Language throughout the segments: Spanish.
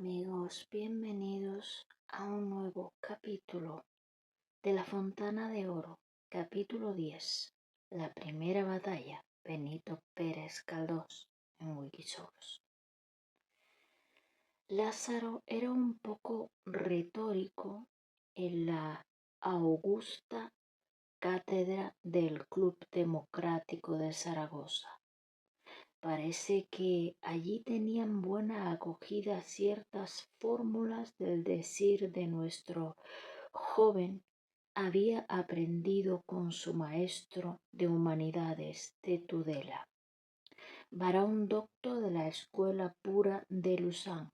amigos, bienvenidos a un nuevo capítulo de La Fontana de Oro, capítulo 10, la primera batalla, Benito Pérez Galdós en Wikisource. Lázaro era un poco retórico en la augusta cátedra del Club Democrático de Zaragoza. Parece que allí tenían buena acogida ciertas fórmulas del decir de nuestro joven. Había aprendido con su maestro de humanidades de Tudela, varón docto de la escuela pura de Lausanne.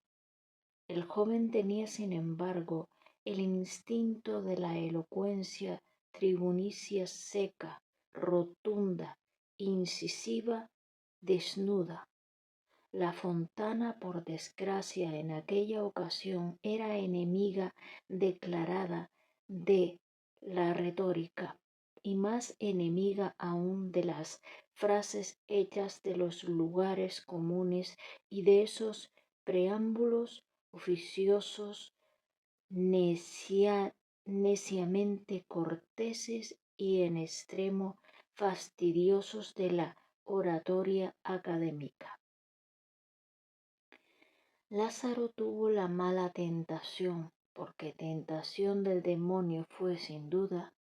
El joven tenía, sin embargo, el instinto de la elocuencia tribunicia seca, rotunda, incisiva, desnuda. La Fontana, por desgracia, en aquella ocasión era enemiga declarada de la retórica y más enemiga aún de las frases hechas de los lugares comunes y de esos preámbulos oficiosos neciamente corteses y en extremo fastidiosos de la oratoria académica. Lázaro tuvo la mala tentación, porque tentación del demonio fue sin duda,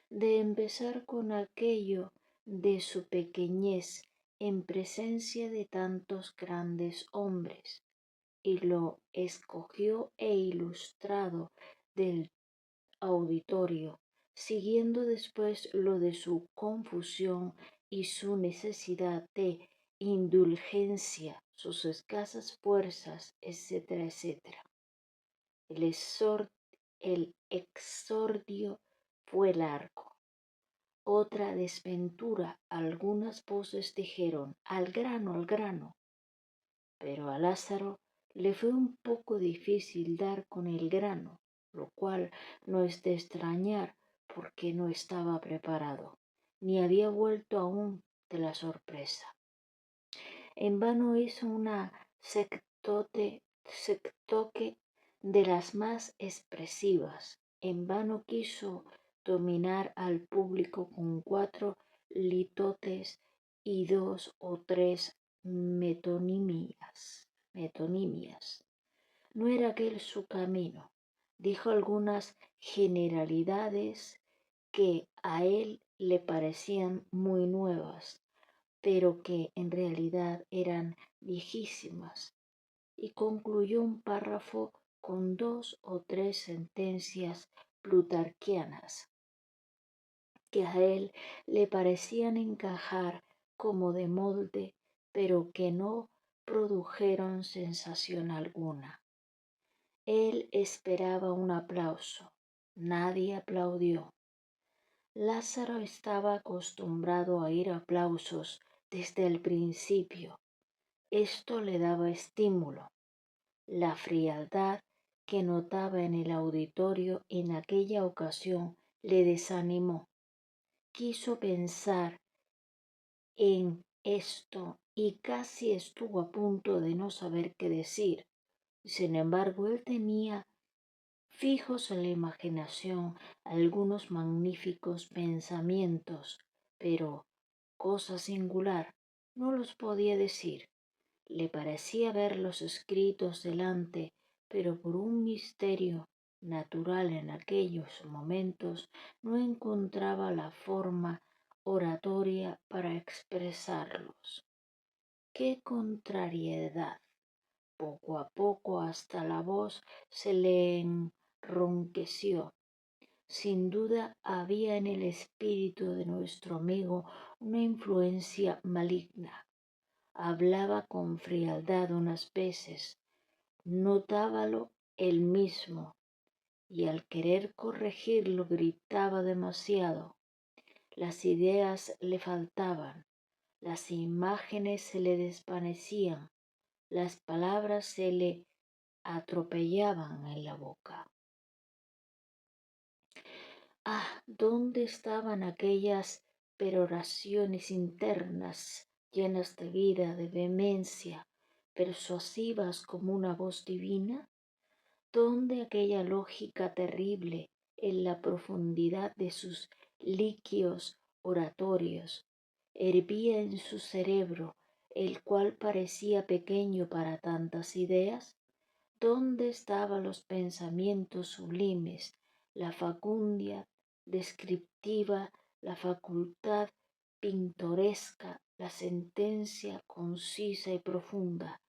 de empezar con aquello de su pequeñez en presencia de tantos grandes hombres, y lo escogió e ilustrado del auditorio, siguiendo después lo de su confusión y su necesidad de indulgencia, sus escasas fuerzas, etcétera, etcétera. El exordio fue largo. Otra desventura, algunas voces dijeron, al grano, pero a Lázaro le fue un poco difícil dar con el grano, lo cual no es de extrañar porque no estaba preparado, ni había vuelto aún de la sorpresa. En vano hizo una sectoque de las más expresivas, en vano quiso dominar al público con 4 litotes y 2 o 3 metonimias. No era aquel su camino. Dijo algunas generalidades que a él le parecían muy nuevas, pero que en realidad eran viejísimas, y concluyó un párrafo con 2 o 3 sentencias plutarquianas que a él le parecían encajar como de molde, pero que no produjeron sensación alguna. Él esperaba un aplauso. Nadie aplaudió. Lázaro estaba acostumbrado a oír aplausos desde el principio. Esto le daba estímulo. La frialdad que notaba en el auditorio en aquella ocasión le desanimó. Quiso pensar en esto y casi estuvo a punto de no saber qué decir. Sin embargo, él tenía fijos en la imaginación algunos magníficos pensamientos, pero, cosa singular, no los podía decir. Le parecía verlos escritos delante, pero por un misterio natural en aquellos momentos no encontraba la forma oratoria para expresarlos. ¡Qué contrariedad! Poco a poco hasta la voz se le enronqueció. Sin duda había en el espíritu de nuestro amigo una influencia maligna. Hablaba con frialdad unas veces, notábalo él mismo, y al querer corregirlo gritaba demasiado. Las ideas le faltaban, las imágenes se le desvanecían, las palabras se le atropellaban en la boca. ¿Dónde estaban aquellas peroraciones internas llenas de vida, de vehemencia, persuasivas como una voz divina? donde aquella lógica terrible en la profundidad de sus líquidos oratorios hervía en su cerebro, el cual parecía pequeño para tantas ideas? ¿Dónde estaban los pensamientos sublimes, la facundia descriptiva, la facultad pintoresca, la sentencia concisa y profunda?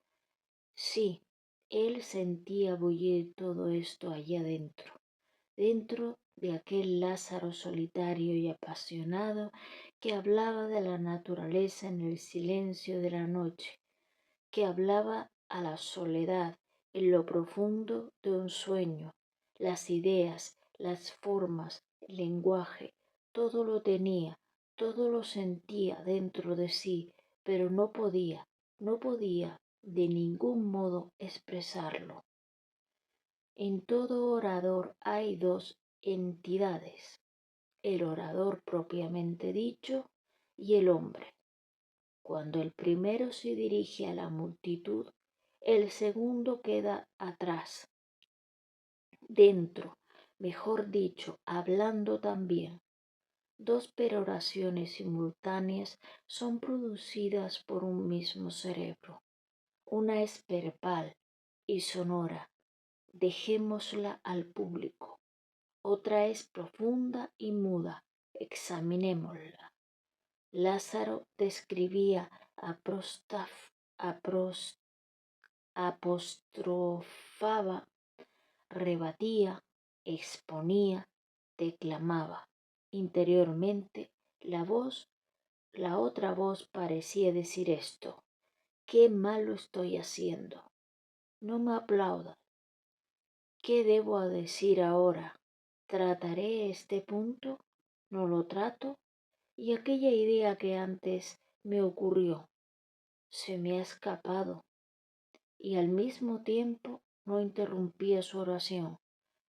Sí, él sentía bullir todo esto allá dentro, dentro de aquel Lázaro solitario y apasionado que hablaba de la naturaleza en el silencio de la noche, que hablaba a la soledad en lo profundo de un sueño. Las ideas, las formas, el lenguaje, todo lo tenía, todo lo sentía dentro de sí, pero no podía de ningún modo expresarlo. En todo orador hay dos entidades, el orador propiamente dicho y el hombre. Cuando el primero se dirige a la multitud, el segundo queda atrás, dentro, mejor dicho, hablando también. Dos peroraciones simultáneas son producidas por un mismo cerebro. Una es verbal y sonora, dejémosla al público. Otra es profunda y muda, examinémosla. Lázaro describía, apros- apostrofaba, rebatía, exponía, declamaba. Interiormente, la otra voz parecía decir esto: «¿Qué malo estoy haciendo? No me aplaudan. ¿Qué debo decir ahora? ¿Trataré este punto? ¿No lo trato? Y aquella idea que antes me ocurrió se me ha escapado». Y al mismo tiempo no interrumpía su oración.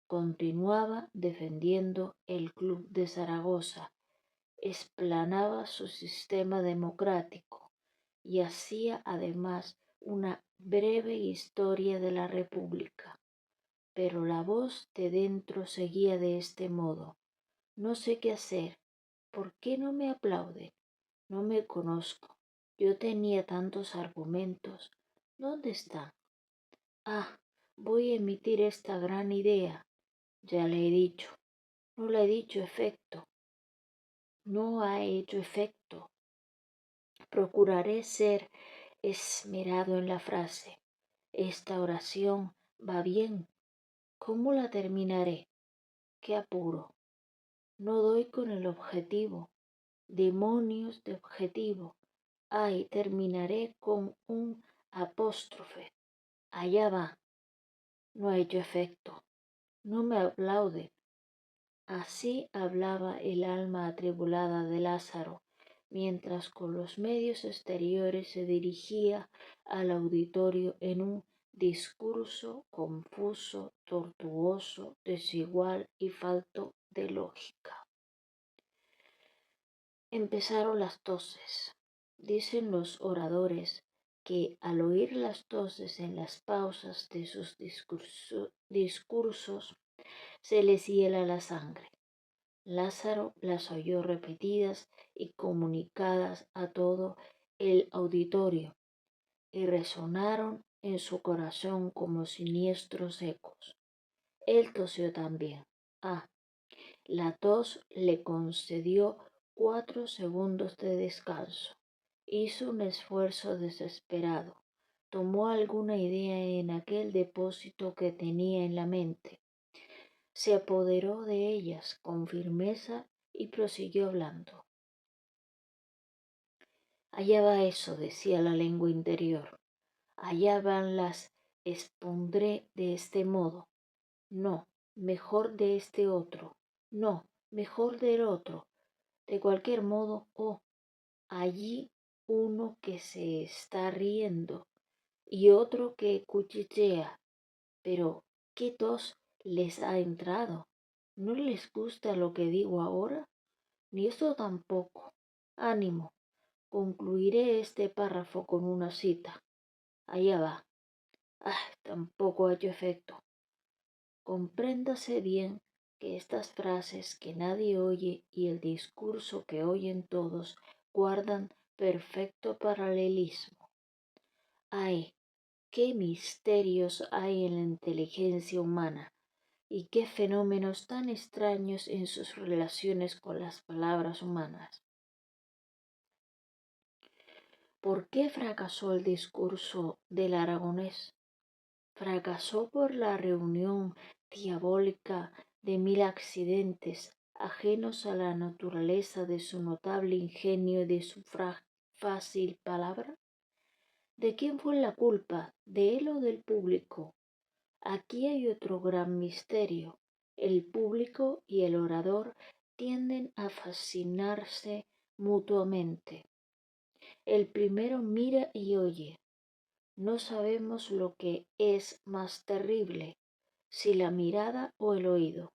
Continuaba defendiendo el Club de Zaragoza, explanaba su sistema democrático y hacía además una breve historia de la República. Pero la voz de dentro seguía de este modo: «No sé qué hacer. ¿Por qué no me aplauden? No me conozco. Yo tenía tantos argumentos. ¿Dónde están? Ah, voy a emitir esta gran idea. Ya le he dicho. No le he dicho efecto. No ha hecho efecto. Procuraré ser esmerado en la frase. Esta oración va bien. ¿Cómo la terminaré? Qué apuro. No doy con el objetivo. Demonios de objetivo. Ay, terminaré con un apóstrofe. Allá va. No ha hecho efecto. No me aplauden. Así hablaba el alma atribulada de Lázaro, mientras con los medios exteriores se dirigía al auditorio en un discurso confuso, tortuoso, desigual y falto de lógica. Empezaron las toses. Dicen los oradores que al oír las toses en las pausas de sus discursos se les hiela la sangre. Lázaro las oyó repetidas y comunicadas a todo el auditorio, y resonaron en su corazón como siniestros ecos. Él tosió también. Ah, la tos le concedió 4 segundos de descanso. Hizo un esfuerzo desesperado. Tomó alguna idea en aquel depósito que tenía en la mente. Se apoderó de ellas con firmeza y prosiguió hablando. Allá va eso, decía la lengua interior. Allá van las expondré de este modo. No, mejor de este otro. No, mejor del otro. De cualquier modo, oh, allí uno que se está riendo y otro que cuchichea. Pero, ¿qué tos les ha entrado? ¿No les gusta lo que digo ahora? Ni eso tampoco. Ánimo, concluiré este párrafo con una cita. Allá va. Ah, tampoco ha hecho efecto. Compréndase bien que estas frases que nadie oye y el discurso que oyen todos guardan perfecto paralelismo. ¡Ay, qué misterios hay en la inteligencia humana! Y qué fenómenos tan extraños en sus relaciones con las palabras humanas. ¿Por qué fracasó el discurso del aragonés? Fracasó por la reunión diabólica de mil accidentes ajenos a la naturaleza de su notable ingenio y de su fácil palabra. ¿De quién fue la culpa? ¿De él o del público? Aquí hay otro gran misterio. El público y el orador tienden a fascinarse mutuamente. El primero mira y oye. No sabemos lo que es más terrible, si la mirada o el oído.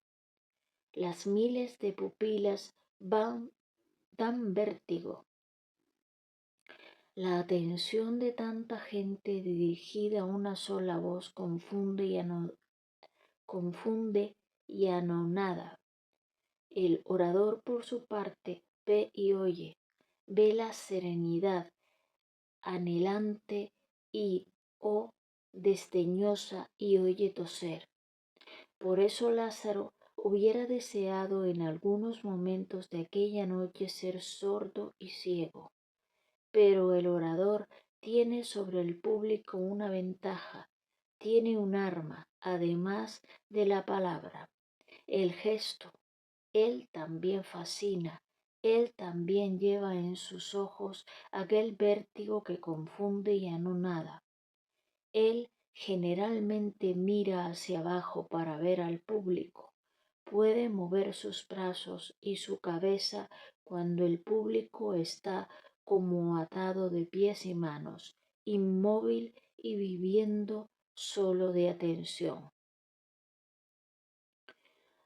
Las miles de pupilas dan vértigo. La atención de tanta gente dirigida a una sola voz confunde y anonada. El orador, por su parte, ve y oye, ve la serenidad anhelante y desdeñosa y oye toser. Por eso Lázaro hubiera deseado en algunos momentos de aquella noche ser sordo y ciego. Pero el orador tiene sobre el público una ventaja, tiene un arma, además de la palabra, el gesto. Él también fascina, él también lleva en sus ojos aquel vértigo que confunde y anonada. Él generalmente mira hacia abajo para ver al público. Puede mover sus brazos y su cabeza cuando el público está como atado de pies y manos, inmóvil y viviendo solo de atención.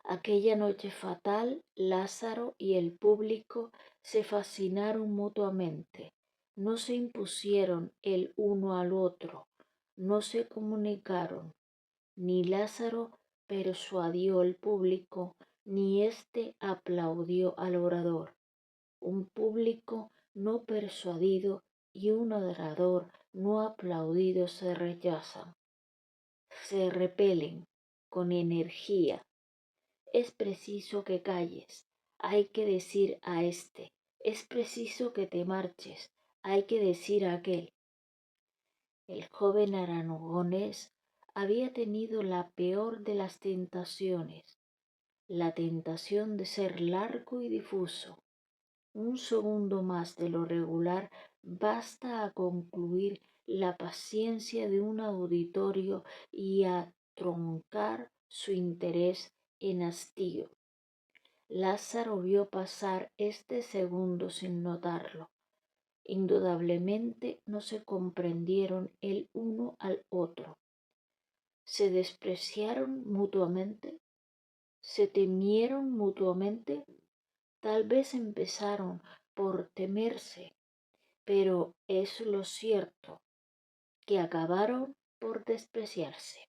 Aquella noche fatal, Lázaro y el público se fascinaron mutuamente, no se impusieron el uno al otro, no se comunicaron, ni Lázaro persuadió al público, ni éste aplaudió al orador. Un público no persuadido y un orador no aplaudido se rechazan, se repelen con energía. Es preciso que calles, hay que decir a este, es preciso que te marches, hay que decir a aquel. El joven aragonés había tenido la peor de las tentaciones, la tentación de ser largo y difuso. Un segundo más de lo regular basta a concluir la paciencia de un auditorio y a truncar su interés en hastío. Lázaro vio pasar este segundo sin notarlo. Indudablemente no se comprendieron el uno al otro. Se despreciaron mutuamente, se temieron mutuamente, tal vez empezaron por temerse, pero es lo cierto que acabaron por despreciarse.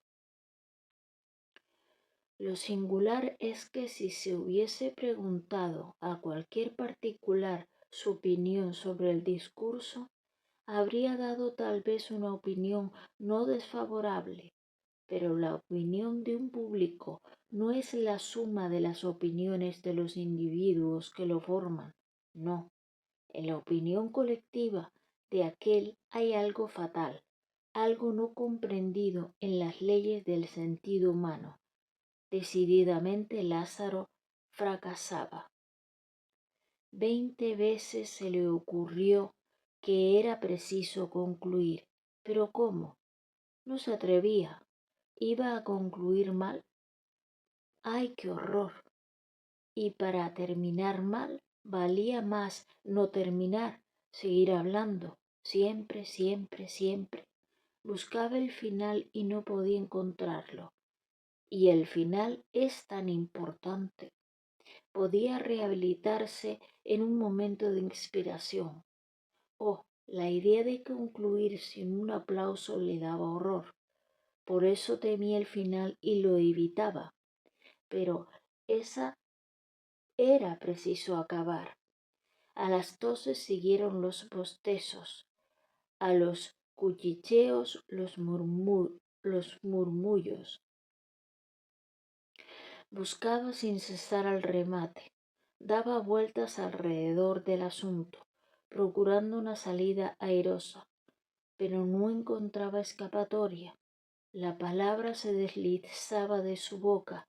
Lo singular es que si se hubiese preguntado a cualquier particular su opinión sobre el discurso, habría dado tal vez una opinión no desfavorable, pero la opinión de un público no es la suma de las opiniones de los individuos que lo forman, no. En la opinión colectiva de aquel hay algo fatal, algo no comprendido en las leyes del sentido humano. Decididamente Lázaro fracasaba. 20 veces se le ocurrió que era preciso concluir, pero ¿cómo? No se atrevía. Iba a concluir mal. ¡Ay, qué horror! Y para terminar mal, valía más no terminar, seguir hablando, siempre, siempre, siempre. Buscaba el final y no podía encontrarlo. Y el final es tan importante. Podía rehabilitarse en un momento de inspiración. Oh, la idea de concluir sin un aplauso le daba horror. Por eso temía el final y lo evitaba. Pero esa era preciso acabar. A las 12 siguieron los bostezos, a los cuchicheos los murmullos. Buscaba sin cesar al remate, daba vueltas alrededor del asunto, procurando una salida airosa, pero no encontraba escapatoria. La palabra se deslizaba de su boca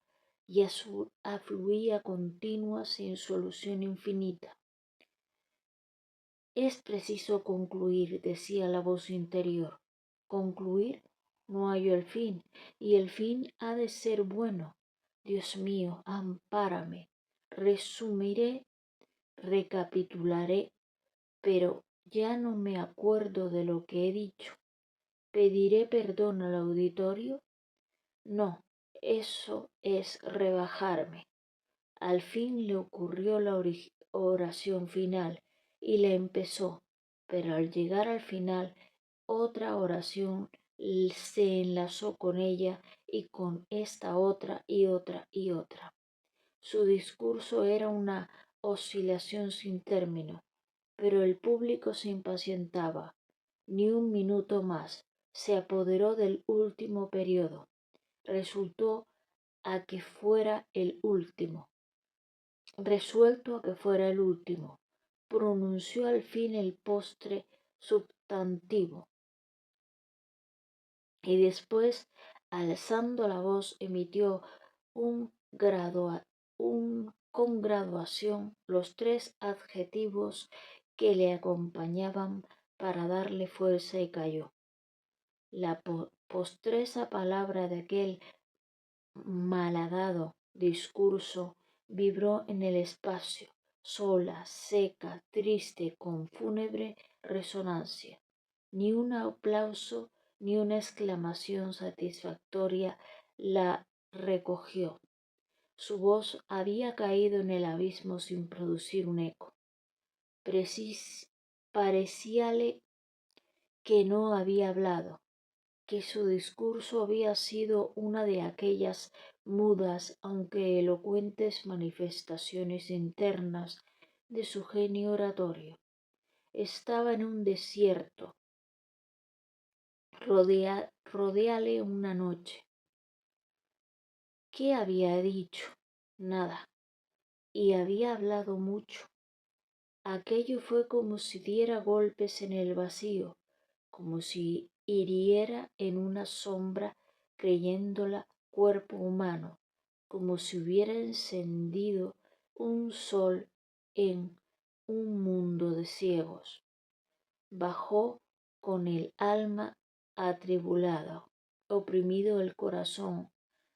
y afluía continua sin solución infinita. Es preciso concluir, decía la voz interior. Concluir, no hallo el fin, y el fin ha de ser bueno. Dios mío, ampárame. Resumiré, recapitularé, pero ya no me acuerdo de lo que he dicho. ¿Pediré perdón al auditorio? No, eso es rebajarme. Al fin le ocurrió la oración final y la empezó, pero al llegar al final otra oración se enlazó con ella y con esta otra y otra y otra. Su discurso era una oscilación sin término, pero el público se impacientaba. Ni un minuto más. Se apoderó del último periodo. Resultó a que fuera el último. Resuelto a que fuera el último, pronunció al fin el postre substantivo y después, alzando la voz, emitió con graduación los 3 adjetivos que le acompañaban para darle fuerza y cayó. La postreza palabra de aquel malhadado discurso vibró en el espacio, sola, seca, triste, con fúnebre resonancia. Ni un aplauso ni una exclamación satisfactoria la recogió. Su voz había caído en el abismo sin producir un eco. Parecíale que no había hablado, que su discurso había sido una de aquellas mudas aunque elocuentes manifestaciones internas de su genio oratorio. Estaba en un desierto, rodeále una noche. ¿Qué había dicho? Nada. Y había hablado mucho. Aquello fue como si diera golpes en el vacío, como si hiriera en una sombra creyéndola cuerpo humano, como si hubiera encendido un sol en un mundo de ciegos. Bajó con el alma atribulada, oprimido el corazón,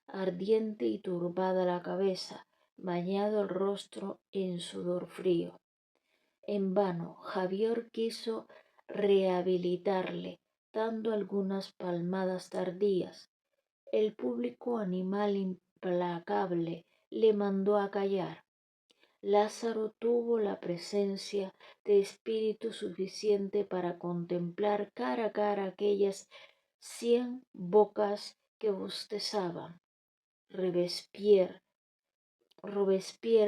ardiente y turbada la cabeza, bañado el rostro en sudor frío. En vano, Javier quiso rehabilitarle, dando algunas palmadas tardías. El público, animal implacable, le mandó a callar. Lázaro tuvo la presencia de espíritu suficiente para contemplar cara a cara aquellas 100 bocas que bostezaban. Robespierre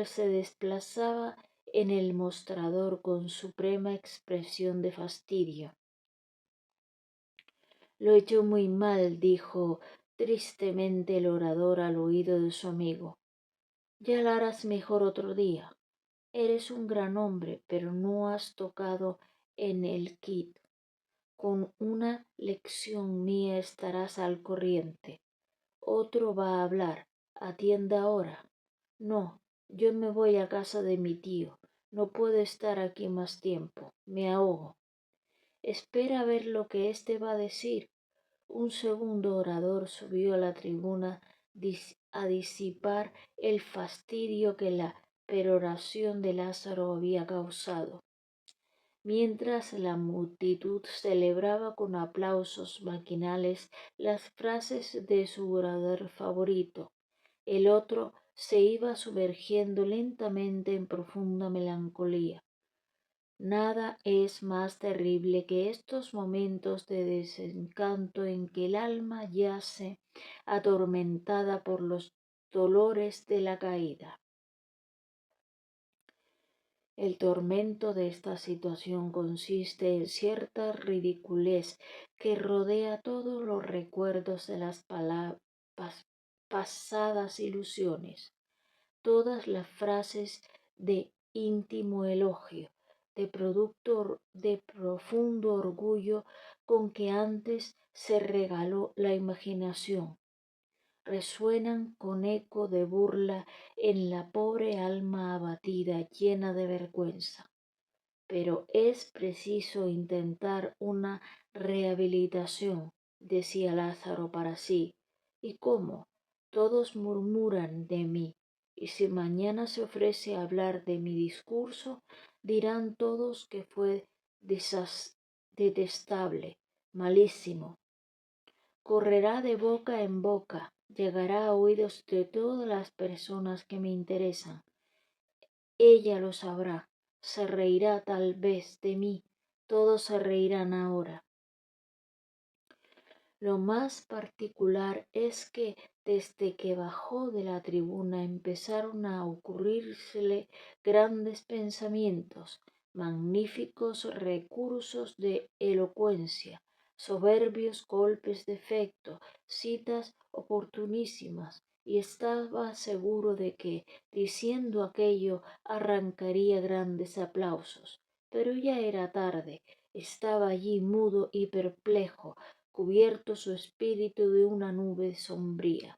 se desplazaba en el mostrador con suprema expresión de fastidio. Lo he hecho muy mal, dijo tristemente el orador al oído de su amigo. Ya lo harás mejor otro día. Eres un gran hombre, pero no has tocado en el kit. Con una lección mía estarás al corriente. Otro va a hablar. Atienda ahora. No, yo me voy a casa de mi tío. No puedo estar aquí más tiempo. Me ahogo. Espera a ver lo que éste va a decir. Un segundo orador subió a la tribuna a disipar el fastidio que la peroración de Lázaro había causado. Mientras la multitud celebraba con aplausos maquinales las frases de su orador favorito, el otro se iba sumergiendo lentamente en profunda melancolía. Nada es más terrible que estos momentos de desencanto en que el alma yace atormentada por los dolores de la caída. El tormento de esta situación consiste en cierta ridiculez que rodea todos los recuerdos de las pasadas ilusiones, todas las frases de íntimo elogio, de profundo orgullo con que antes se regaló la imaginación, resuenan con eco de burla en la pobre alma abatida llena de vergüenza. Pero es preciso intentar una rehabilitación, decía Lázaro para sí. ¿Y cómo? Todos murmuran de mí, y si mañana se ofrece hablar de mi discurso, dirán todos que fue detestable, malísimo. Correrá de boca en boca, llegará a oídos de todas las personas que me interesan. Ella lo sabrá, se reirá tal vez de mí, todos se reirán ahora. Lo más particular es que desde que bajó de la tribuna empezaron a ocurrírsele grandes pensamientos, magníficos recursos de elocuencia, soberbios golpes de efecto, citas oportunísimas, y estaba seguro de que, diciendo aquello, arrancaría grandes aplausos. Pero ya era tarde, estaba allí mudo y perplejo, cubierto su espíritu de una nube sombría.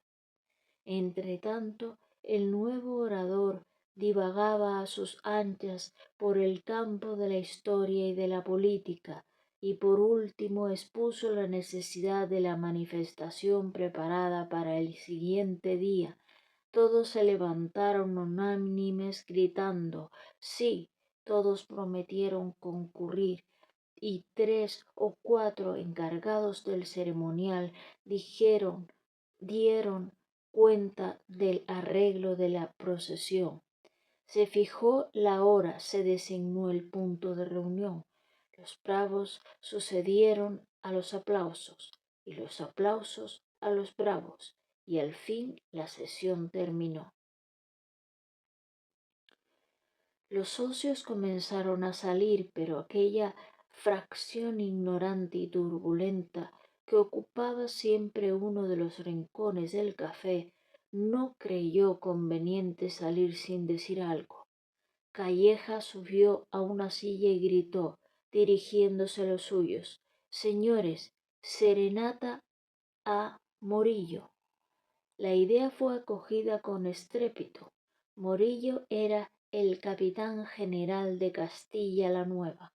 Entretanto, el nuevo orador divagaba a sus anchas por el campo de la historia y de la política, y por último expuso la necesidad de la manifestación preparada para el siguiente día. Todos se levantaron unánimes gritando sí, todos prometieron concurrir, y 3 o 4 encargados del ceremonial dieron cuenta del arreglo de la procesión. Se fijó la hora, se designó el punto de reunión. Los bravos sucedieron a los aplausos y los aplausos a los bravos, y al fin la sesión terminó. Los socios comenzaron a salir, pero aquella fracción ignorante y turbulenta que ocupaba siempre uno de los rincones del café no creyó conveniente salir sin decir algo. Calleja subió a una silla y gritó, dirigiéndose a los suyos: «Señores, serenata a Morillo». La idea fue acogida con estrépito. Morillo era el capitán general de Castilla la Nueva,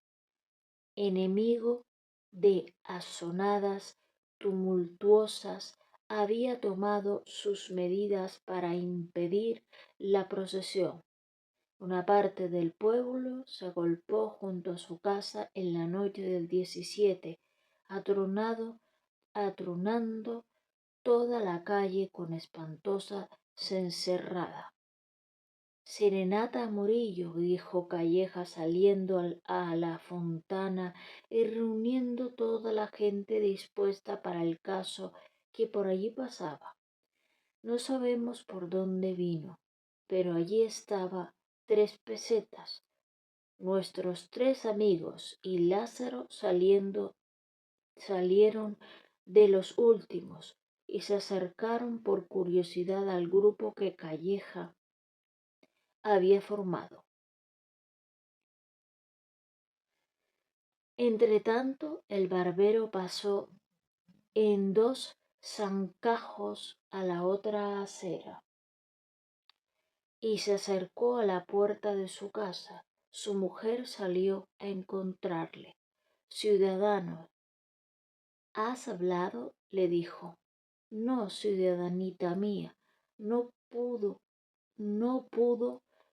enemigo de asonadas tumultuosas, había tomado sus medidas para impedir la procesión. Una parte del pueblo se agolpó junto a su casa en la noche del 17, atronando toda la calle con espantosa cencerrada. «Serenata a Murillo», dijo Calleja saliendo a la fontana y reuniendo toda la gente dispuesta para el caso que por allí pasaba. No sabemos por dónde vino, pero allí estaba 3 pesetas. Nuestros 3 amigos y Lázaro salieron de los últimos y se acercaron por curiosidad al grupo que Calleja había formado. Entretanto, el barbero pasó en 2 zancajos a la otra acera y se acercó a la puerta de su casa. Su mujer salió a encontrarle. «Ciudadano, ¿has hablado?», le dijo. «No, ciudadanita mía, no pudo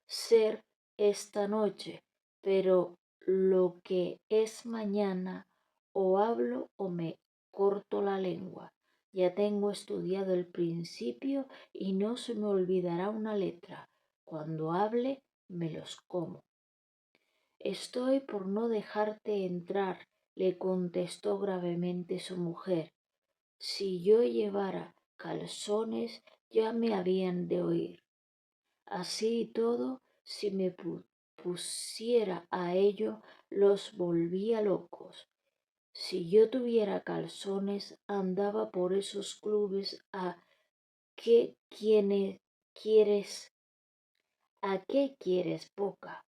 ser esta noche, pero lo que es mañana, o hablo o me corto la lengua. Ya tengo estudiado el principio y no se me olvidará una letra. Cuando hable me los como». Estoy por no dejarte entrar, le contestó gravemente su mujer. Si yo llevara calzones, ya me habían de oír. Así y todo, si me pusiera a ello, los volvía locos. Si yo tuviera calzones, andaba por esos clubes qué quienes quieres, a qué quieres poca,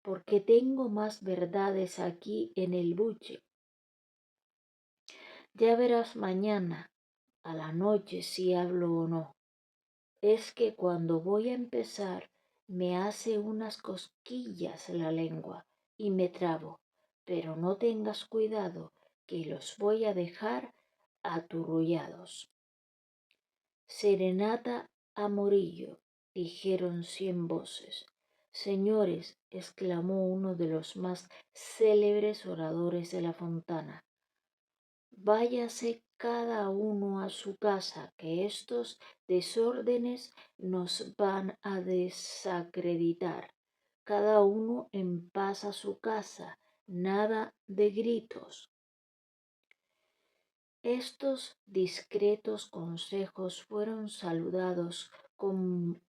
porque tengo más verdades aquí en el buche. Ya verás mañana a la noche si hablo o no. Es que cuando voy a empezar me hace unas cosquillas la lengua y me trabo, pero no tengas cuidado que los voy a dejar aturrullados. Serenata a Morillo, dijeron 100 voces. Señores, exclamó uno de los más célebres oradores de la Fontana, váyase cada uno a su casa, que estos desórdenes nos van a desacreditar. Cada uno en paz a su casa, nada de gritos. Estos discretos consejos fueron saludados con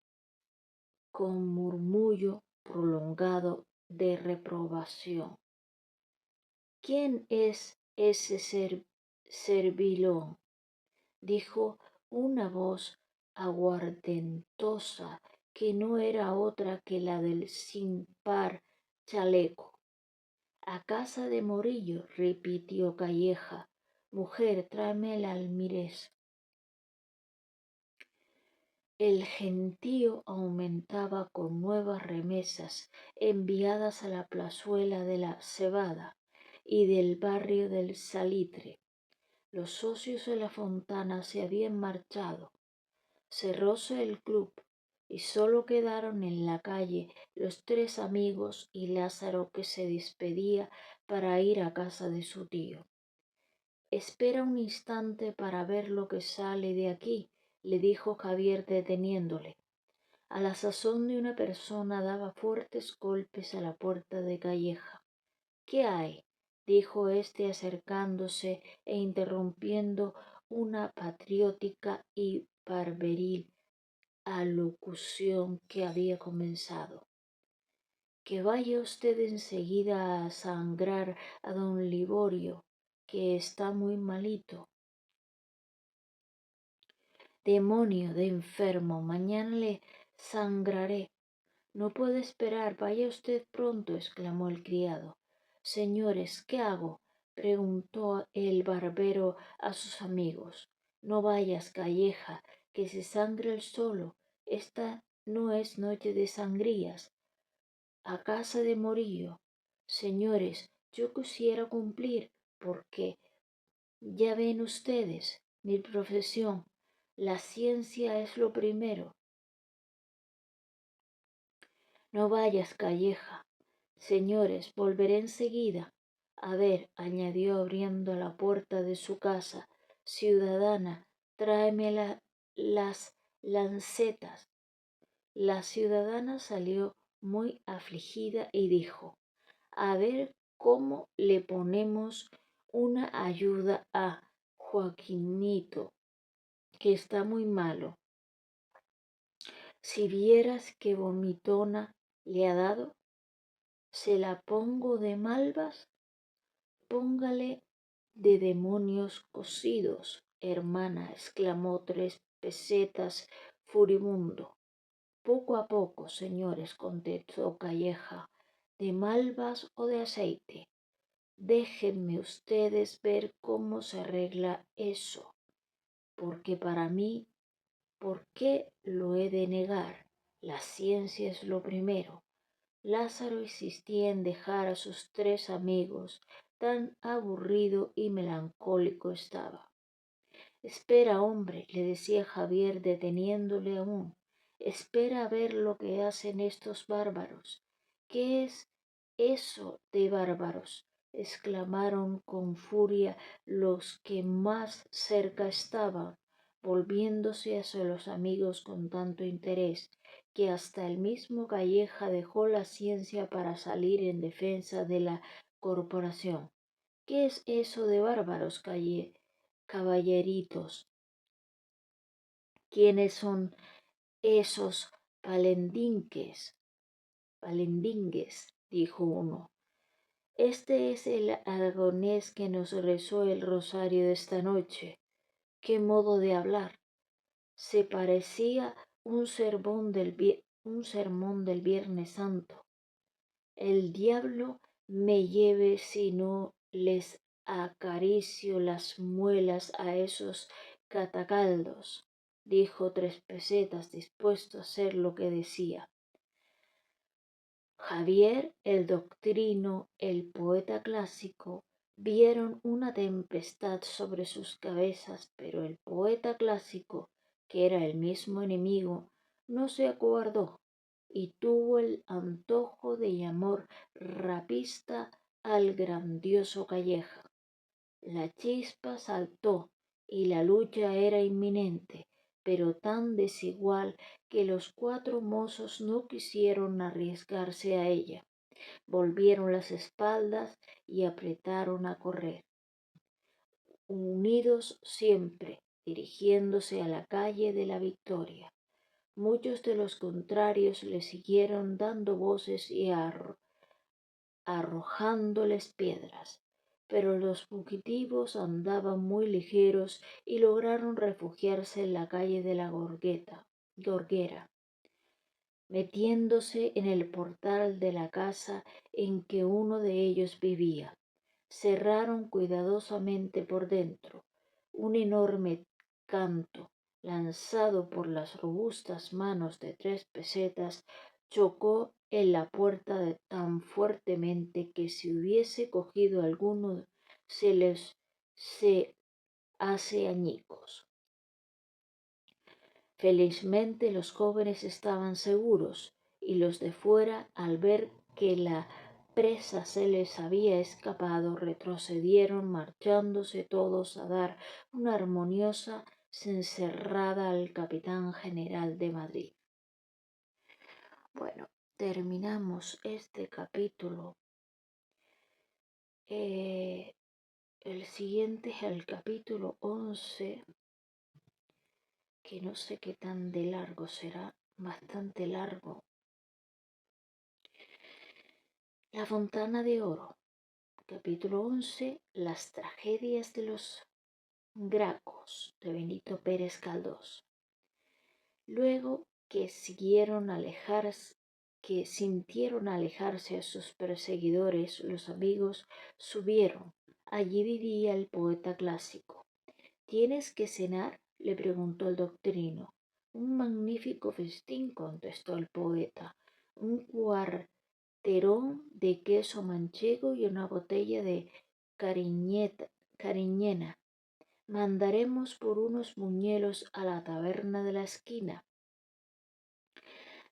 murmullo prolongado de reprobación. ¿Quién es ese servilón? Dijo una voz aguardentosa que no era otra que la del sin par chaleco. A casa de Morillo, repitió Calleja. Mujer, tráeme el almirez. El gentío aumentaba con nuevas remesas enviadas a la plazuela de la Cebada y del barrio del Salitre. Los socios de la Fontana se habían marchado. Cerróse el club y solo quedaron en la calle los 3 amigos y Lázaro, que se despedía para ir a casa de su tío. Espera un instante para ver lo que sale de aquí, le dijo Javier deteniéndole. A la sazón de una persona daba fuertes golpes a la puerta de Calleja. ¿Qué hay? Dijo éste acercándose e interrumpiendo una patriótica y barberil alocución que había comenzado. Que vaya usted enseguida a sangrar a don Liborio, que está muy malito. Demonio de enfermo, mañana le sangraré. No puede esperar, vaya usted pronto, exclamó el criado. Señores, ¿qué hago? Preguntó el barbero a sus amigos. No vayas, Calleja, que se sangre el solo. Esta no es noche de sangrías. A casa de Morillo. Señores, yo quisiera cumplir, porque ya ven ustedes, mi profesión, la ciencia es lo primero. No vayas, Calleja. Señores, volveré enseguida. A ver, añadió abriendo la puerta de su casa, ciudadana, tráeme las lancetas. La ciudadana salió muy afligida y dijo, a ver cómo le ponemos una ayuda a Joaquinito, que está muy malo. Si vieras qué vomitona le ha dado, se la pongo de malvas, póngale de demonios cocidos, hermana, exclamó 3 pesetas furibundo. Poco a poco, señores, contestó Calleja, de malvas o de aceite. Déjenme ustedes ver cómo se arregla eso, porque para mí, ¿por qué lo he de negar? La ciencia es lo primero. Lázaro insistía en dejar a sus 3 amigos, tan aburrido y melancólico estaba. Espera, hombre, le decía Javier deteniéndole aún. Espera a ver lo que hacen estos bárbaros. ¿Qué es eso de bárbaros? Exclamaron con furia los que más cerca estaban, volviéndose hacia los amigos con tanto interés. que hasta el mismo Calleja dejó la ciencia para salir en defensa de la corporación. ¿Qué es eso de bárbaros caballeritos? ¿Quiénes son esos palendinques? Palendingues, dijo uno. Este es el aragonés que nos rezó el rosario de esta noche. ¿Qué modo de hablar? Se parecía un sermón del Viernes Santo. El diablo me lleve si no les acaricio las muelas a esos catacaldos, dijo Tres Pesetas, dispuesto a hacer lo que decía. Javier, el doctrino, el poeta clásico, vieron una tempestad sobre sus cabezas, pero el poeta clásico, que era el mismo enemigo, no se acobardó y tuvo el antojo de llamar rapista al grandioso Calleja. La chispa saltó y la lucha era inminente, pero tan desigual que los cuatro mozos no quisieron arriesgarse a ella. Volvieron las espaldas y apretaron a correr, unidos siempre, dirigiéndose a la calle de la Victoria. Muchos de los contrarios le siguieron dando voces y arrojándoles piedras, pero los fugitivos andaban muy ligeros y lograron refugiarse en la calle de la Gorguera, metiéndose en el portal de la casa en que uno de ellos vivía. Cerraron cuidadosamente por dentro. Un enorme canto, lanzado por las robustas manos de Tres Pesetas, chocó en la puerta tan fuertemente que si hubiese cogido alguno se hace añicos. Felizmente los jóvenes estaban seguros y los de fuera, al ver que la presa se les había escapado, retrocedieron marchándose todos a dar una armoniosa cencerrada al capitán general de Madrid. Bueno, terminamos este capítulo. El siguiente es el capítulo 11, que no sé qué tan de largo será, bastante largo. La Fontana de Oro, capítulo 11, las tragedias de los Gracos, de Benito Pérez Galdós. Luego que sintieron alejarse a sus perseguidores, los amigos subieron. Allí vivía el poeta clásico. ¿Tienes que cenar?, le preguntó el doctrino. Un magnífico festín, contestó el poeta. Un cuarterón de queso manchego y una botella de cariñena. Mandaremos por unos buñuelos a la taberna de la esquina.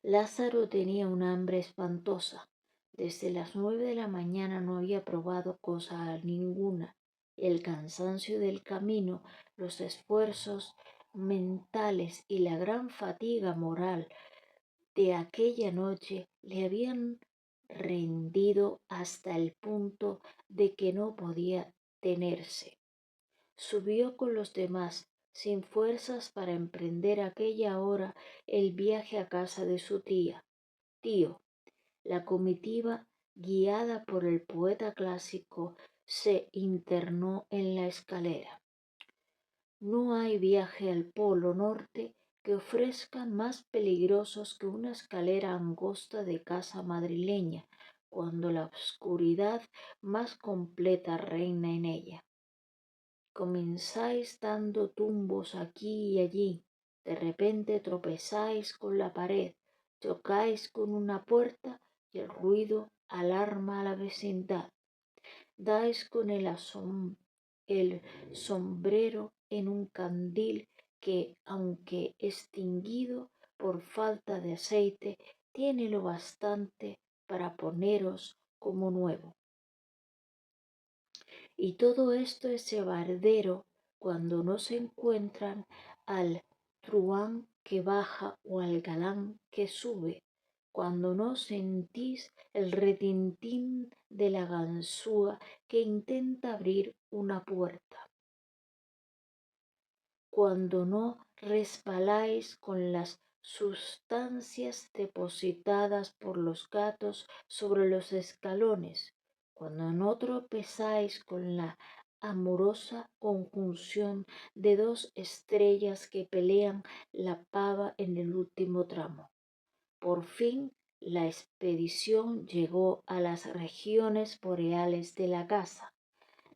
Lázaro tenía una hambre espantosa. Desde las 9 de la mañana no había probado cosa ninguna. El cansancio del camino, los esfuerzos mentales y la gran fatiga moral de aquella noche le habían rendido hasta el punto de que no podía tenerse. Subió con los demás, sin fuerzas para emprender aquella hora el viaje a casa de su tío. La comitiva, guiada por el poeta clásico, se internó en la escalera. No hay viaje al Polo Norte que ofrezca más peligrosos que una escalera angosta de casa madrileña, cuando la oscuridad más completa reina en ella. Comenzáis dando tumbos aquí y allí, de repente tropezáis con la pared, chocáis con una puerta y el ruido alarma a la vecindad. Dais con el sombrero en un candil que, aunque extinguido por falta de aceite, tiene lo bastante para poneros como nuevo. Y todo esto es llevadero cuando no se encuentran al truhán que baja o al galán que sube, cuando no sentís el retintín de la ganzúa que intenta abrir una puerta, cuando no resbaláis con las sustancias depositadas por los gatos sobre los escalones, cuando no tropezáis con la amorosa conjunción de dos estrellas que pelean la pava en el último tramo. Por fin la expedición llegó a las regiones boreales de la casa,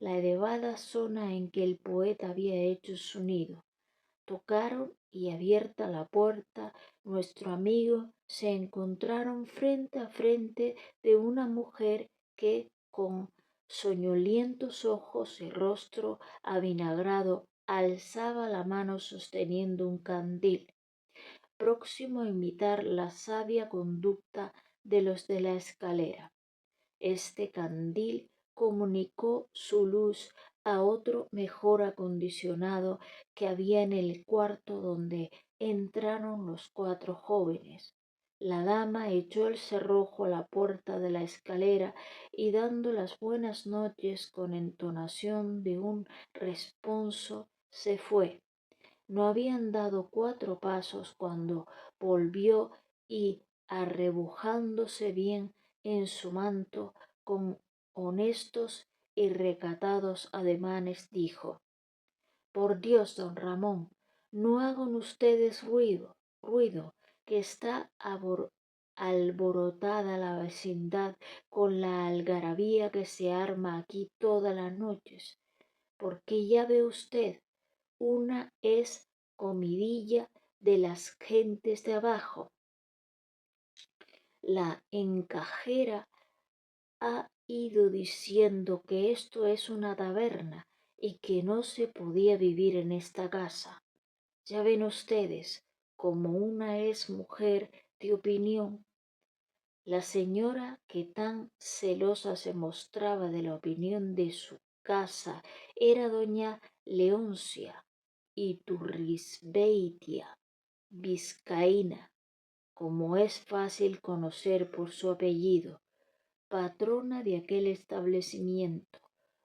la elevada zona en que el poeta había hecho su nido. Tocaron y abierta la puerta, nuestro amigo se encontraron frente a frente de una mujer que con soñolientos ojos y rostro avinagrado alzaba la mano sosteniendo un candil, próximo a imitar la sabia conducta de los de la escalera. Este candil comunicó su luz a otro mejor acondicionado que había en el cuarto donde entraron los 4 jóvenes. La dama echó el cerrojo a la puerta de la escalera y dando las buenas noches con entonación de un responso, se fue. No habían dado 4 pasos cuando volvió y, arrebujándose bien en su manto, con honestos y recatados ademanes dijo: por Dios, don Ramón, no hagan ustedes ruido, que está alborotada la vecindad con la algarabía que se arma aquí todas las noches, porque ya ve usted, una es comidilla de las gentes de abajo. La encajera ha ido diciendo que esto es una taberna y que no se podía vivir en esta casa. Ya ven ustedes, como una es mujer de opinión. La señora que tan celosa se mostraba de la opinión de su casa era doña Leoncia Iturrisbeitia Vizcaína, como es fácil conocer por su apellido, patrona de aquel establecimiento,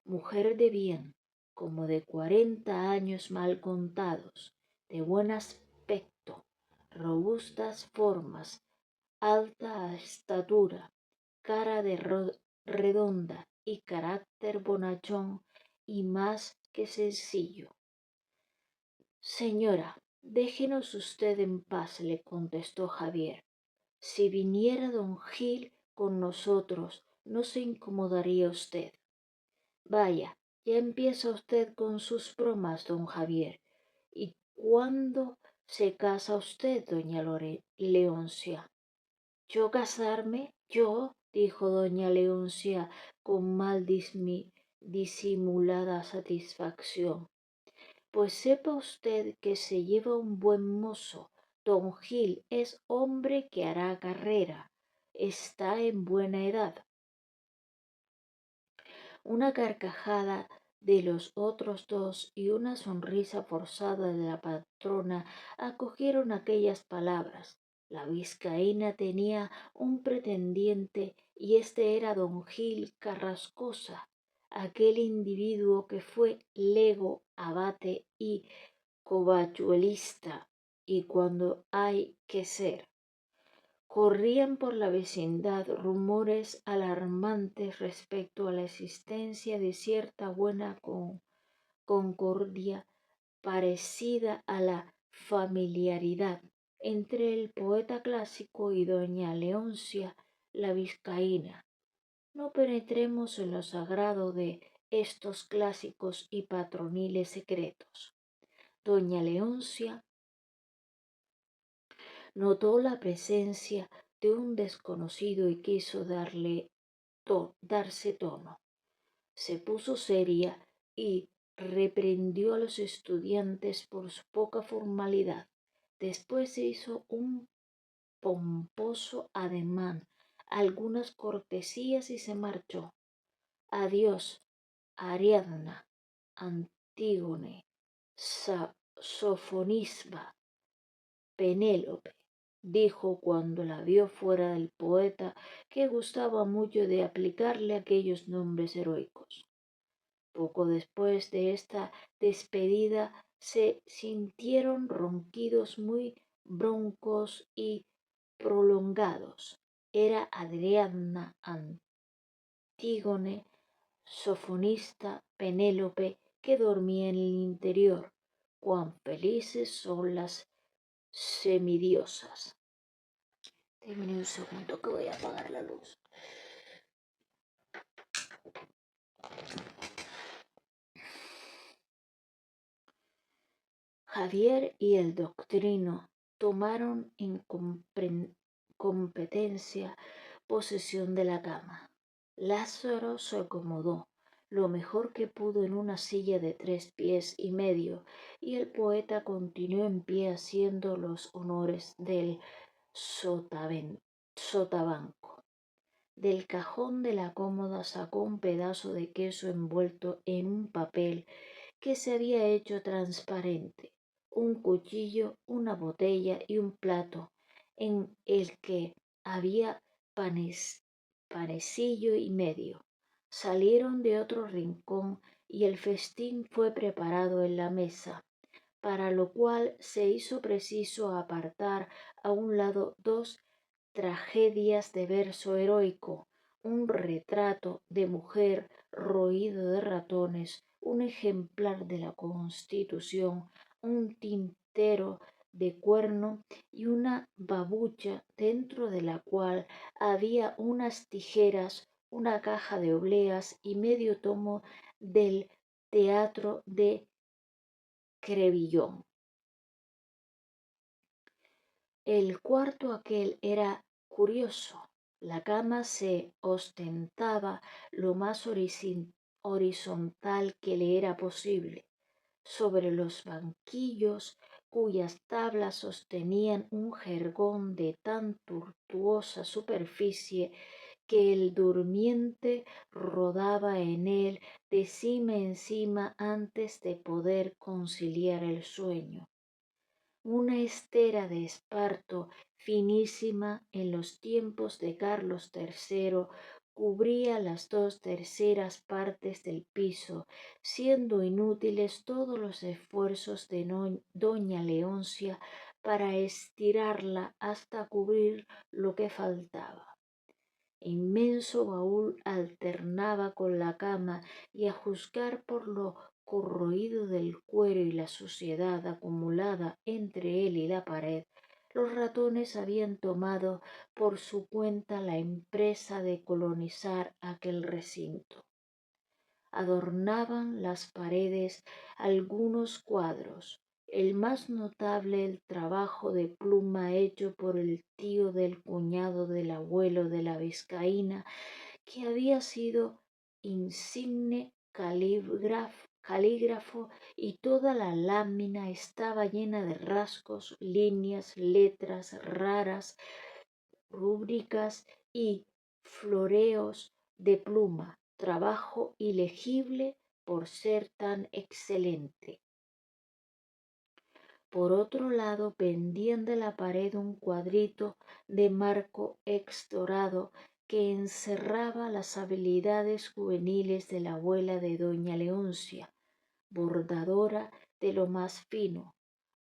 mujer de bien, como de 40 años mal contados, de buen aspecto, robustas formas, alta estatura, cara de redonda y carácter bonachón y más que sencillo. Señora, déjenos usted en paz, le contestó Javier. Si viniera don Gil con nosotros, no se incomodaría usted. Vaya, ya empieza usted con sus bromas, don Javier. ¿Y cuándo se casa usted, doña Leoncia? ¿Yo casarme? ¿Yo? Dijo doña Leoncia con mal disimulada satisfacción. Pues sepa usted que se lleva un buen mozo. Don Gil es hombre que hará carrera. Está en buena edad. Una carcajada de los otros dos y una sonrisa forzada de la patrona acogieron aquellas palabras. La vizcaína tenía un pretendiente y este era don Gil Carrascosa, aquel individuo que fue lego, abate y covachuelista, y cuando hay que ser. Corrían por la vecindad rumores alarmantes respecto a la existencia de cierta buena concordia parecida a la familiaridad entre el poeta clásico y doña Leoncia la vizcaína. No penetremos en lo sagrado de estos clásicos y patroniles secretos. Doña Leoncia notó la presencia de un desconocido y quiso darse tono. Se puso seria y reprendió a los estudiantes por su poca formalidad. Después se hizo un pomposo ademán, algunas cortesías y se marchó. Adiós, Ariadna, Antígone, Sofonisba, Penélope, dijo cuando la vio fuera del poeta, que gustaba mucho de aplicarle aquellos nombres heroicos. Poco después de esta despedida se sintieron ronquidos muy broncos y prolongados. Era Adriana, Antígone, Sofonista, Penélope, que dormía en el interior. Cuán felices son las semidiosas. Déjame un segundo que voy a apagar la luz. Javier y el doctrino tomaron en competencia posesión de la cama. Lázaro se acomodó lo mejor que pudo en una silla de 3 pies y medio, y el poeta continuó en pie haciendo los honores del sotabanco. Del cajón de la cómoda sacó un pedazo de queso envuelto en un papel que se había hecho transparente, un cuchillo, una botella y un plato en el que había panecillo y medio. Salieron de otro rincón y el festín fue preparado en la mesa, para lo cual se hizo preciso apartar a un lado dos tragedias de verso heroico, un retrato de mujer roído de ratones, un ejemplar de la Constitución, un tintero de cuerno y una babucha dentro de la cual había unas tijeras, una caja de obleas y medio tomo del teatro de Crevillón. El cuarto aquel era curioso. La cama se ostentaba lo más horizontal que le era posible, sobre los banquillos cuyas tablas sostenían un jergón de tan tortuosa superficie que el durmiente rodaba en él de cima encima antes de poder conciliar el sueño. Una estera de esparto finísima en los tiempos de Carlos III cubría las 2/3 del piso, siendo inútiles todos los esfuerzos de doña Leoncia para estirarla hasta cubrir lo que faltaba. Inmenso baúl alternaba con la cama y, a juzgar por lo corroído del cuero y la suciedad acumulada entre él y la pared, los ratones habían tomado por su cuenta la empresa de colonizar aquel recinto. Adornaban las paredes algunos cuadros, el más notable el trabajo de pluma hecho por el tío del cuñado del abuelo de la vizcaína, que había sido insigne calígrafo, y toda la lámina estaba llena de rasgos, líneas, letras raras, rúbricas y floreos de pluma, trabajo ilegible por ser tan excelente. Por otro lado, pendían de la pared un cuadrito de marco dorado que encerraba las habilidades juveniles de la abuela de doña Leoncia, bordadora de lo más fino.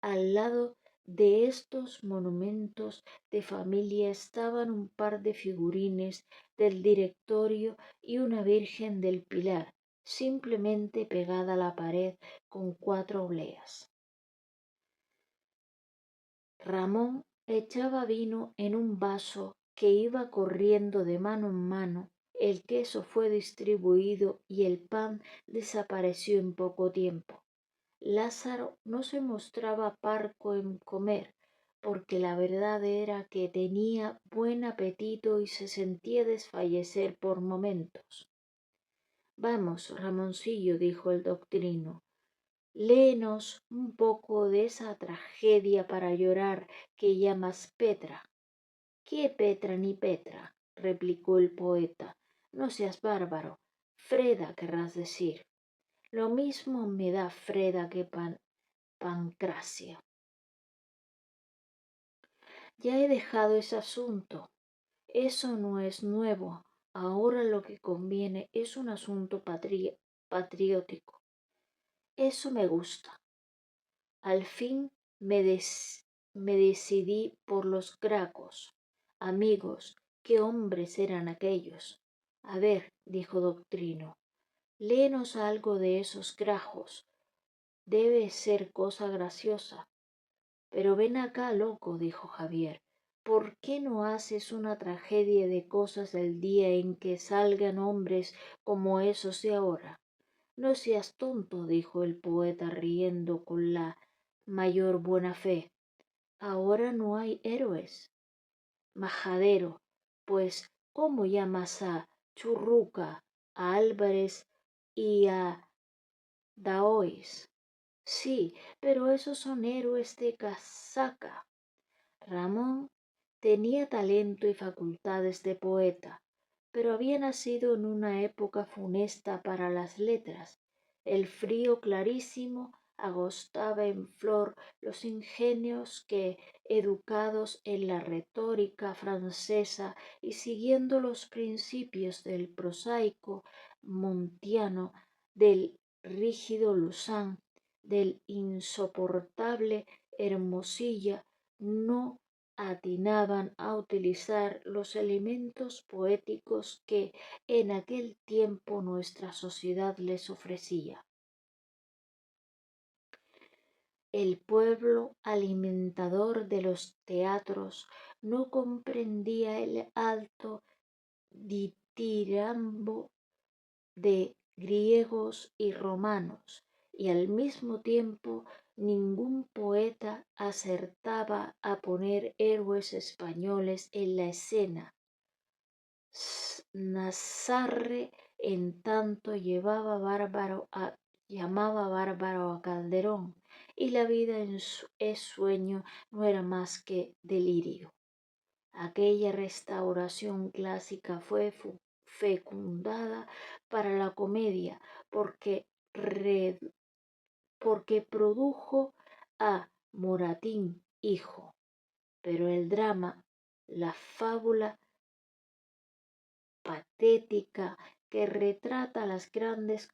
Al lado de estos monumentos de familia estaban un par de figurines del directorio y una Virgen del Pilar, simplemente pegada a la pared con 4 obleas. Ramón echaba vino en un vaso que iba corriendo de mano en mano, el queso fue distribuido y el pan desapareció en poco tiempo. Lázaro no se mostraba parco en comer, porque la verdad era que tenía buen apetito y se sentía desfallecer por momentos. Vamos, Ramoncillo, dijo el doctrino, léenos un poco de esa tragedia para llorar que llamas Petra. ¿Qué Petra ni Petra? Replicó el poeta. No seas bárbaro. Freda querrás decir. Lo mismo me da Freda que Pancracia. Ya he dejado ese asunto. Eso no es nuevo. Ahora lo que conviene es un asunto patriótico. Eso me gusta. Al fin me decidí por los Gracos. Amigos, qué hombres eran aquellos. A ver, dijo Doctrino, léenos algo de esos grajos. Debe ser cosa graciosa. Pero ven acá, loco, dijo Javier. ¿Por qué no haces una tragedia de cosas del día en que salgan hombres como esos de ahora? No seas tonto, dijo el poeta riendo con la mayor buena fe. Ahora no hay héroes. Majadero, pues, ¿cómo llamas a Churruca, a Álvarez y a Daoiz? Sí, pero esos son héroes de casaca. Ramón tenía talento y facultades de poeta, pero había nacido en una época funesta para las letras. El frío clarísimo agostaba en flor los ingenios que, educados en la retórica francesa y siguiendo los principios del prosaico montiano, del rígido Luzán, del insoportable Hermosilla, no atinaban a utilizar los elementos poéticos que en aquel tiempo nuestra sociedad les ofrecía. El pueblo alimentador de los teatros no comprendía el alto ditirambo de griegos y romanos, y al mismo tiempo ningún poeta acertaba a poner héroes españoles en la escena. Nazarre, en tanto, llamaba bárbaro a Calderón, y la vida es sueño no era más que delirio. Aquella restauración clásica fue fecundada para la comedia porque produjo a Moratín hijo, pero el drama, la fábula patética que retrata las grandes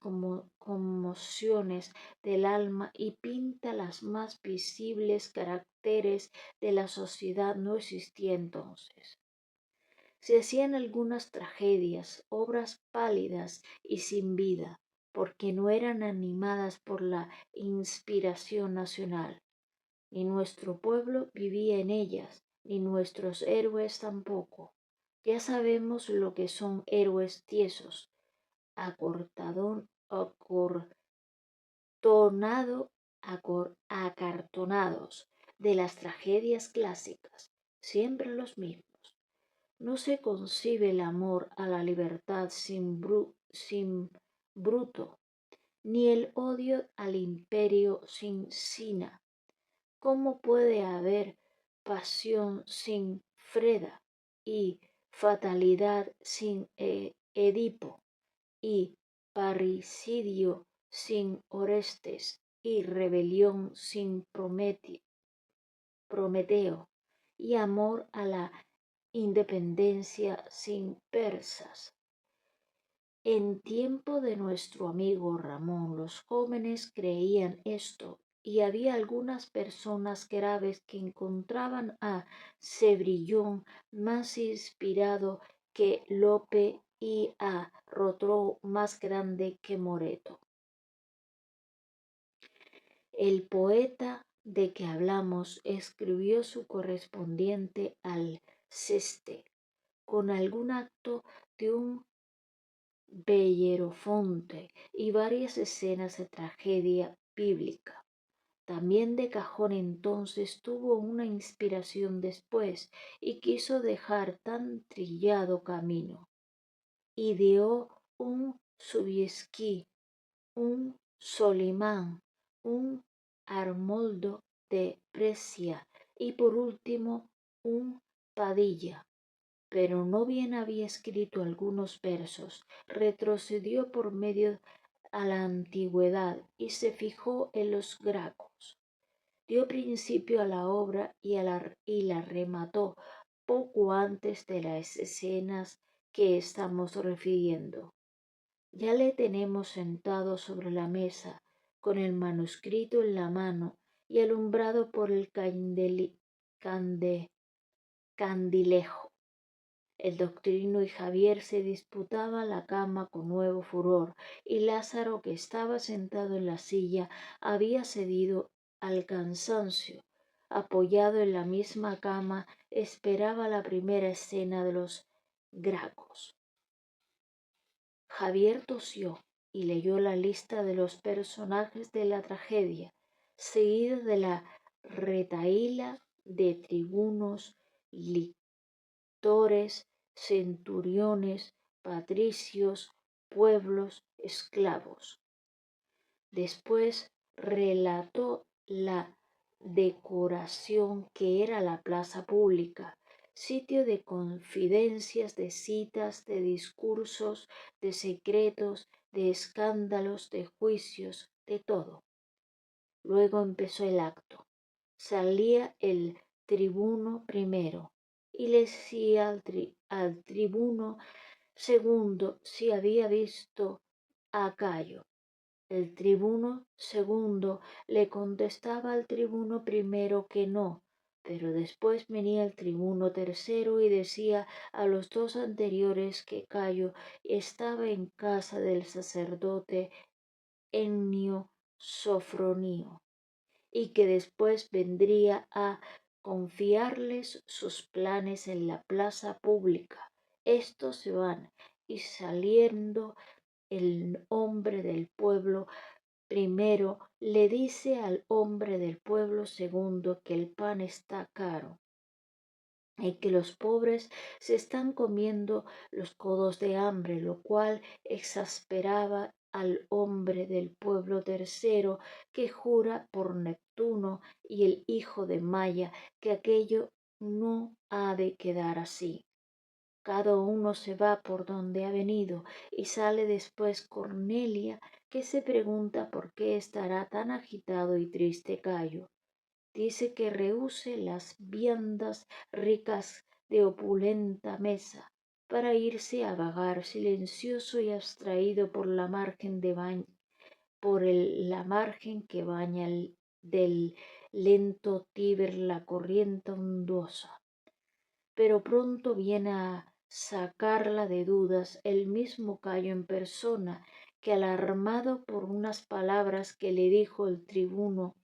conmociones del alma y pinta las más visibles caracteres de la sociedad no existía entonces. Se hacían algunas tragedias, obras pálidas y sin vida, porque no eran animadas por la inspiración nacional. Ni nuestro pueblo vivía en ellas, ni nuestros héroes tampoco. Ya sabemos lo que son héroes tiesos, acartonados de las tragedias clásicas, siempre los mismos. No se concibe el amor a la libertad sin Bruto, ni el odio al imperio sin Sina. ¿Cómo puede haber pasión sin Freda y fatalidad sin Edipo y parricidio sin Orestes y rebelión sin Prometeo y amor a la independencia sin Persas? En tiempo de nuestro amigo Ramón, los jóvenes creían esto y había algunas personas graves que encontraban a Cebrillón más inspirado que Lope y a Rotrou más grande que Moreto. El poeta de que hablamos escribió su correspondiente al Ceste con algún acto de un Bellerofonte y varias escenas de tragedia bíblica. También de cajón entonces tuvo una inspiración después y quiso dejar tan trillado camino. Ideó un Sobieski, un Solimán, un Arnoldo de Brescia y por último un Padilla. Pero no bien había escrito algunos versos, retrocedió por medio a la antigüedad y se fijó en los Gracos. dio principio a la obra y la remató poco antes de las escenas que estamos refiriendo. Ya le tenemos sentado sobre la mesa, con el manuscrito en la mano y alumbrado por el candilejo. El doctrino y Javier se disputaban la cama con nuevo furor, y Lázaro, que estaba sentado en la silla, había cedido al cansancio. Apoyado en la misma cama, esperaba la primera escena de los Gracos. Javier tosió y leyó la lista de los personajes de la tragedia, seguida de la retahíla de tribunos, lictores, centuriones, patricios, pueblos, esclavos. Después relató la decoración que era la plaza pública, sitio de confidencias, de citas, de discursos, de secretos, de escándalos, de juicios, de todo. Luego empezó el acto. Salía el tribuno primero y le decía al tribuno segundo si había visto a Cayo. El tribuno segundo le contestaba al tribuno primero que no, pero después venía el tribuno tercero y decía a los dos anteriores que Cayo estaba en casa del sacerdote Ennio Sofronio y que después vendría a confiarles sus planes en la plaza pública. Estos se van y saliendo el hombre del pueblo primero le dice al hombre del pueblo segundo que el pan está caro y que los pobres se están comiendo los codos de hambre, lo cual exasperaba al hombre del pueblo tercero, que jura por Neptuno y el hijo de Maya que aquello no ha de quedar así. Cada uno se va por donde ha venido y sale después Cornelia, que se pregunta por qué estará tan agitado y triste Cayo. Dice que rehúse las viandas ricas de opulenta mesa para irse a vagar silencioso y abstraído por la margen la margen que baña del lento Tíber la corriente ondosa. Pero pronto viene a sacarla de dudas el mismo Cayo en persona, que alarmado por unas palabras que le dijo el tribuno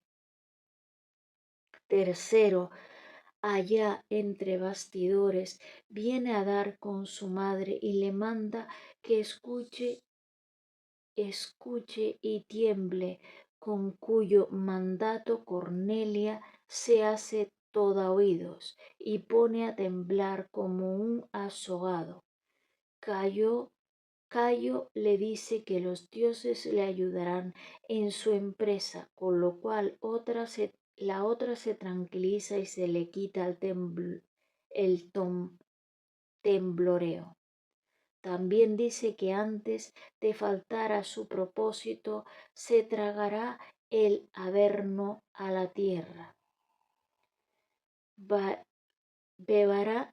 tercero allá entre bastidores, viene a dar con su madre y le manda que escuche y tiemble, con cuyo mandato Cornelia se hace toda oídos y pone a temblar como un azogado. Cayo le dice que los dioses le ayudarán en su empresa, con lo cual la otra se tranquiliza y se le quita el tembloreo. También dice que antes de faltar a su propósito se tragará el Averno a la tierra. Beberá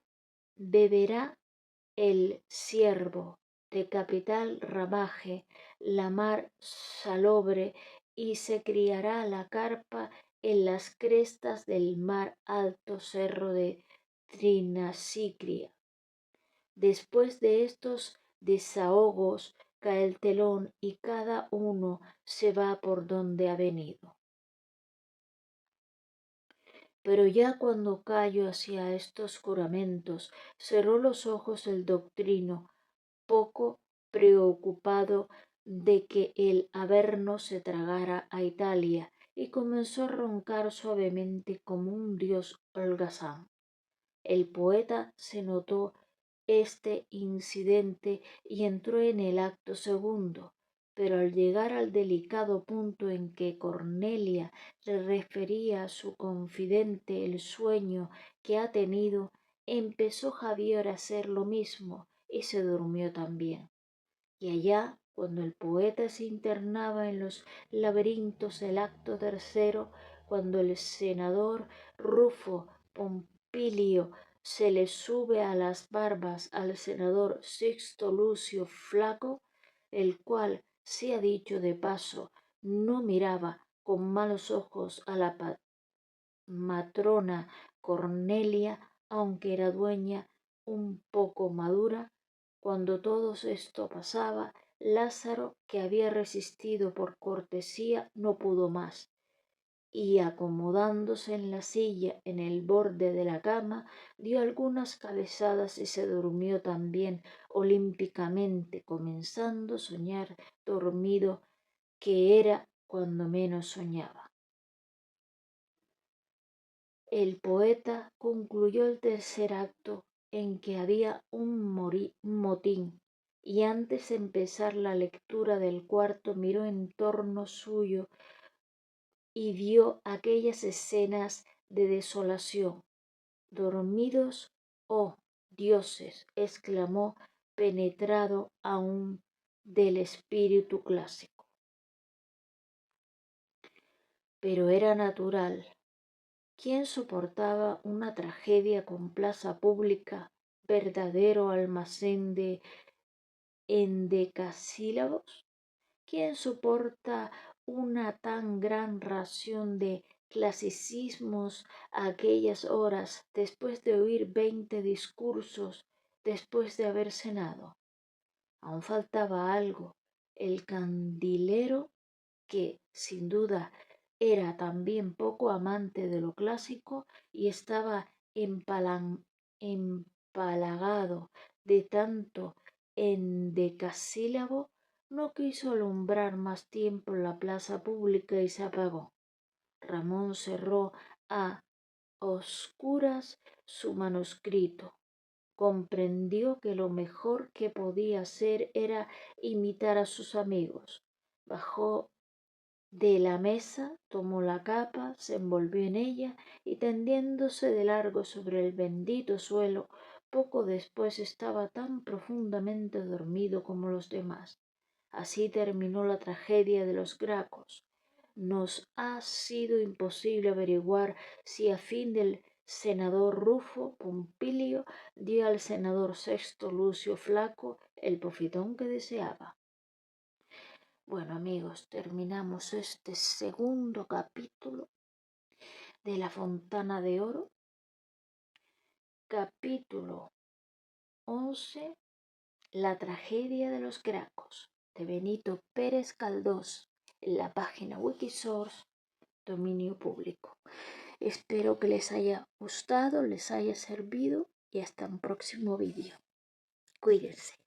el ciervo de capital ramaje, la mar salobre, y se criará la carpa en las crestas del mar alto cerro de Trinasicria. Después de estos desahogos cae el telón y cada uno se va por donde ha venido. Pero ya cuando Cayo hacía estos juramentos, cerró los ojos el doctrino, poco preocupado de que el Averno se tragara a Italia, y comenzó a roncar suavemente como un dios holgazán. El poeta se notó este incidente y entró en el acto segundo, pero al llegar al delicado punto en que Cornelia le refería a su confidente el sueño que ha tenido, empezó Javier a hacer lo mismo y se durmió también. Y allá, cuando el poeta se internaba en los laberintos del acto tercero, cuando el senador Rufo Pompilio se le sube a las barbas al senador Sixto Lucio Flaco, el cual, sea dicho de paso, no miraba con malos ojos a la matrona Cornelia, aunque era dueña un poco madura. Cuando todo esto pasaba, Lázaro, que había resistido por cortesía, no pudo más, y acomodándose en la silla en el borde de la cama, dio algunas cabezadas y se durmió también olímpicamente, comenzando a soñar dormido, que era cuando menos soñaba. El poeta concluyó el tercer acto en que había un motín, y antes de empezar la lectura del cuarto miró en torno suyo y vio aquellas escenas de desolación. Dormidos, oh dioses, exclamó, penetrado aún del espíritu clásico. Pero era natural. ¿Quién soportaba una tragedia con plaza pública, verdadero almacén de endecasílabos? ¿Quién soporta una tan gran ración de clasicismos a aquellas horas, después de oír 20 discursos, después de haber cenado? Aún faltaba algo. El candilero, que sin duda era también poco amante de lo clásico y estaba empalagado de tanto endecasílabo, no quiso alumbrar más tiempo la plaza pública y se apagó. Ramón cerró a oscuras su manuscrito. Comprendió que lo mejor que podía hacer era imitar a sus amigos. Bajó de la mesa, tomó la capa, se envolvió en ella y tendiéndose de largo sobre el bendito suelo, poco después estaba tan profundamente dormido como los demás. Así terminó la tragedia de los Gracos. Nos ha sido imposible averiguar si a fin del senador Rufo Pompilio dio al senador Sexto Lucio Flaco el profitón que deseaba. Bueno amigos, terminamos este segundo capítulo de La Fontana de Oro, capítulo 11, La tragedia de los Gracos, de Benito Pérez Galdós, en la página Wikisource, dominio público. Espero que les haya gustado, les haya servido y hasta un próximo vídeo. Cuídense.